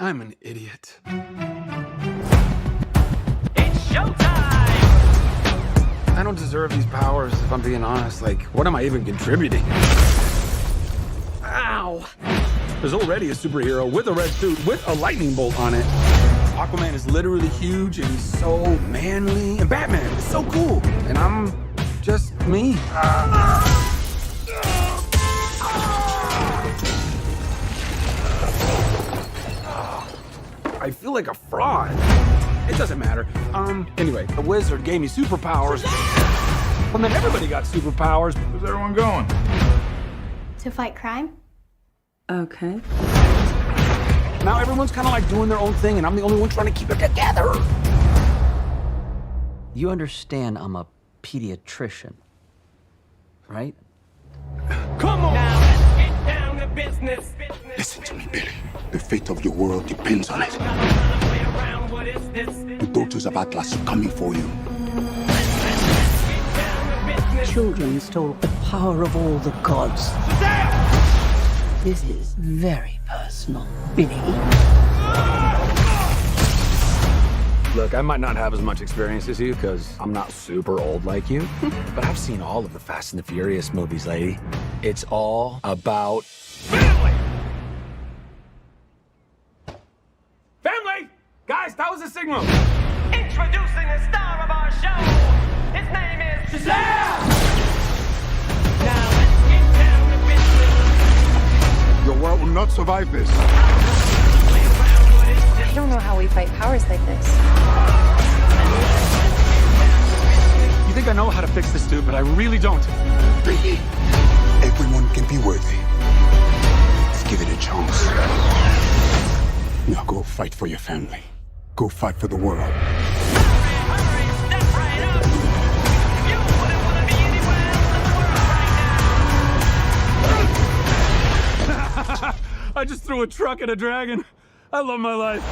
I'm an idiot. It's showtime! I don't deserve these powers, if I'm being honest. Like, what am I even contributing? Ow! There's already a superhero with a red suit with a lightning bolt on it. Aquaman is literally huge and he's so manly. And Batman is so cool. And I'm just me. I feel like a fraud. It doesn't matter. Anyway, the wizard gave me superpowers. Well, then everybody got superpowers. Where's everyone going? To fight crime? Okay. Now everyone's kind of like doing their own thing, and I'm the only one trying to keep it together. You understand I'm a pediatrician, right? Come on! Now let's get down to business. Listen to me, Billy. The fate of your world depends on it. What is this? The daughters of Atlas are coming for you. Children stole the power of all the gods. This is very personal, Billy. Look, I might not have as much experience as you, because I'm not super old like you. But I've seen all of the Fast and the Furious movies, lady. It's all about family! Family! Guys, that was a signal! Introducing the star of our show. His name is Shazam! Now let's get down to business. Your world will not survive this. I don't know how we fight powers like this. You think I know how to fix this dude, but I really don't. Billy, everyone can be worthy. Let's give it a chance. Now go fight for your family. Go fight for the world. Hurry, step right up. You wouldn't want to be anywhere else in the world right now. I just threw a truck at a dragon. I love my life.